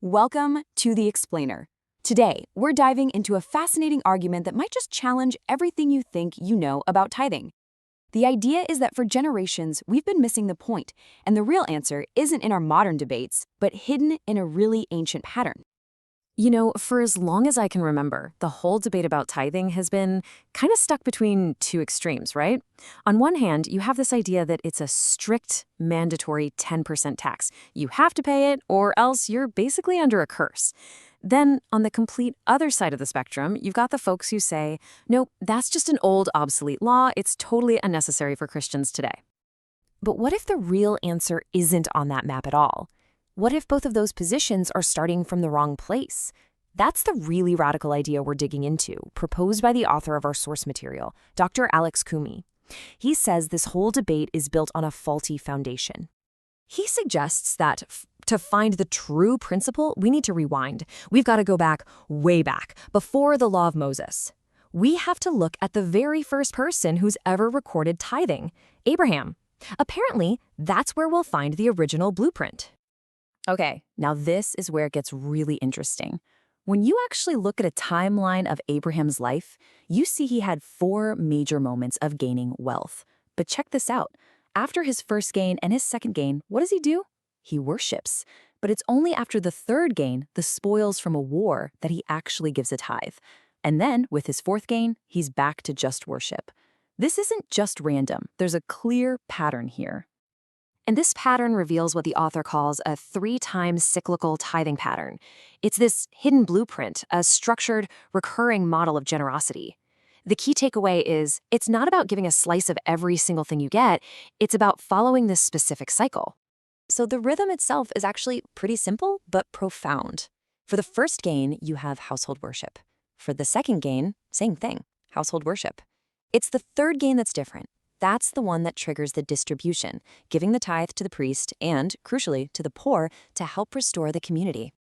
Welcome to The Explainer. Today, we're diving into a fascinating argument that might just challenge everything you think you know about tithing. The idea is that for generations, we've been missing the point, and the real answer isn't in our modern debates, but hidden in a really ancient pattern. For as long as I can remember, the whole debate about tithing has been kind of stuck between two extremes, right? On one hand, you have this idea that it's a strict, mandatory 10% tax. You have to pay it, or else you're basically under a curse. Then, on the complete other side of the spectrum, you've got the folks who say, nope, that's just an old, obsolete law. It's totally unnecessary for Christians today. But what if the real answer isn't on that map at all? What if both of those positions are starting from the wrong place? That's the really radical idea we're digging into, proposed by the author of our source material, Dr. Alex Kumi. He says this whole debate is built on a faulty foundation. He suggests that to find the true principle, we need to rewind. We've got to go back, way back, before the law of Moses. We have to look at the very first person who's ever recorded tithing, Abraham. Apparently, that's where we'll find the original blueprint. Okay, now this is where it gets really interesting. When you actually look at a timeline of Abraham's life, you see he had 4 major moments of gaining wealth. But check this out. After his first gain and his second gain, what does he do? He worships. But it's only after the third gain, the spoils from a war, that he actually gives a tithe. And then, with his fourth gain, he's back to just worship. This isn't just random. There's a clear pattern here. And this pattern reveals what the author calls a 3-time cyclical tithing pattern. It's this hidden blueprint, a structured, recurring model of generosity. The key takeaway is, it's not about giving a slice of every single thing you get, it's about following this specific cycle. So the rhythm itself is actually pretty simple, but profound. For the first gain, you have household worship. For the second gain, same thing, household worship. It's the third gain that's different. That's the one that triggers the distribution, giving the tithe to the priest and, crucially, to the poor to help restore the community.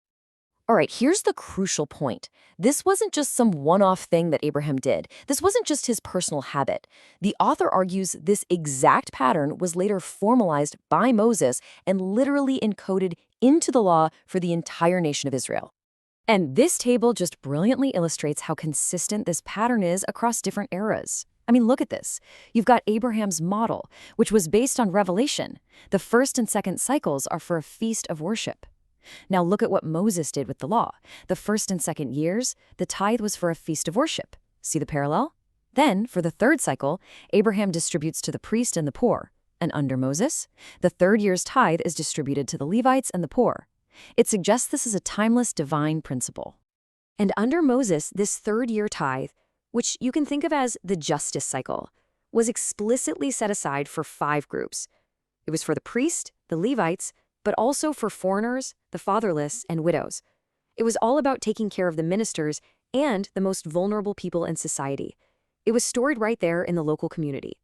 All right, here's the crucial point. This wasn't just some one-off thing that Abraham did. This wasn't just his personal habit. The author argues this exact pattern was later formalized by Moses and literally encoded into the law for the entire nation of Israel. And this table just brilliantly illustrates how consistent this pattern is across different eras. I mean, look at this. You've got Abraham's model, which was based on revelation. The first and second cycles are for a feast of worship. Now look at what Moses did with the law. The first and second years, the tithe was for a feast of worship. See the parallel? Then, for the third cycle, Abraham distributes to the priest and the poor. And under Moses, the third year's tithe is distributed to the Levites and the poor. It suggests this is a timeless divine principle. And under Moses, this third-year tithe, which you can think of as the justice cycle, was explicitly set aside for 5 groups. It was for the priest, the Levites, but also for foreigners, the fatherless, and widows. It was all about taking care of the ministers and the most vulnerable people in society. It was stored right there in the local community.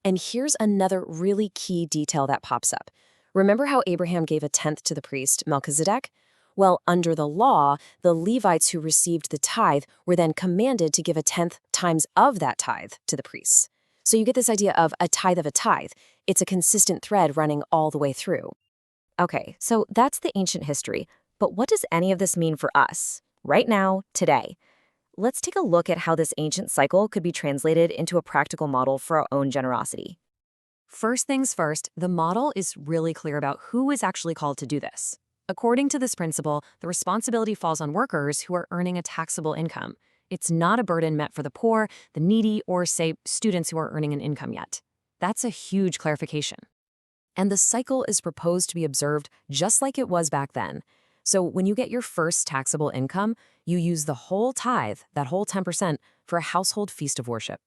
And here's another really key detail that pops up. Remember how Abraham gave a tenth to the priest, Melchizedek? Well, under the law, the Levites who received the tithe were then commanded to give a tenth times of that tithe to the priests. So you get this idea of a tithe of a tithe. It's a consistent thread running all the way through. Okay, so that's the ancient history. But what does any of this mean for us, right now, today? Let's take a look at how this ancient cycle could be translated into a practical model for our own generosity. First things first, the model is really clear about who is actually called to do this. According to this principle, the responsibility falls on workers who are earning a taxable income. It's not a burden meant for the poor, the needy, or, say, students who are earning an income yet. That's a huge clarification. And the cycle is proposed to be observed just like it was back then. So when you get your first taxable income, you use the whole tithe, that whole 10%, for a household feast of worship.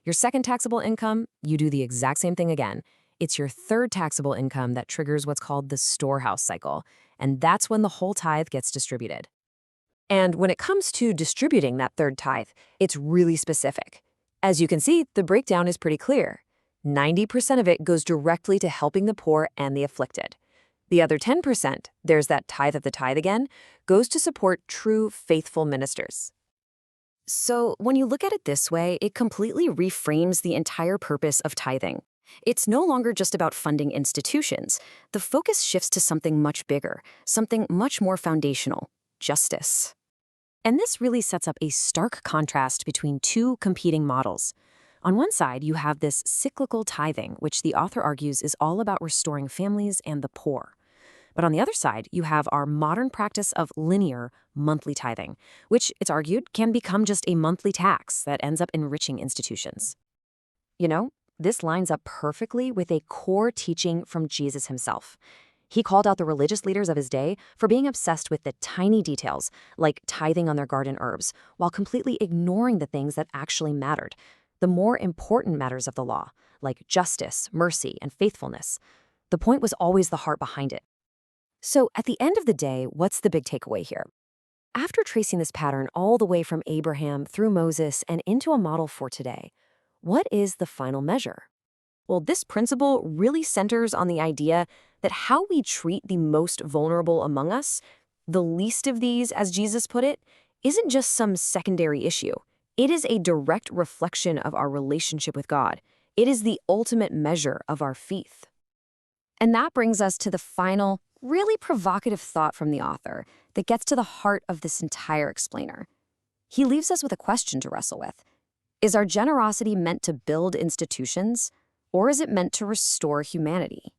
Your second taxable income, you do the exact same thing again. It's your third taxable income that triggers what's called the storehouse cycle, and that's when the whole tithe gets distributed. And when it comes to distributing that third tithe, it's really specific. As you can see, the breakdown is pretty clear. 90% of it goes directly to helping the poor and the afflicted. The other 10%, there's that tithe of the tithe again, goes to support true, faithful ministers. So when you look at it this way, it completely reframes the entire purpose of tithing. It's no longer just about funding institutions. The focus shifts to something much bigger, something much more foundational: justice. And this really sets up a stark contrast between two competing models. On one side, you have this cyclical tithing, which the author argues is all about restoring families and the poor. But on the other side, you have our modern practice of linear monthly tithing, which, it's argued, can become just a monthly tax that ends up enriching institutions. You know, this lines up perfectly with a core teaching from Jesus himself. He called out the religious leaders of his day for being obsessed with the tiny details, like tithing on their garden herbs, while completely ignoring the things that actually mattered, the more important matters of the law, like justice, mercy, and faithfulness. The point was always the heart behind it. So, at the end of the day, what's the big takeaway here? After tracing this pattern all the way from Abraham through Moses and into a model for today, what is the final measure? Well, this principle really centers on the idea that how we treat the most vulnerable among us, the least of these, as Jesus put it, isn't just some secondary issue. It is a direct reflection of our relationship with God. It is the ultimate measure of our faith. And that brings us to the final, really provocative thought from the author that gets to the heart of this entire explainer. He leaves us with a question to wrestle with. Is our generosity meant to build institutions, or is it meant to restore humanity?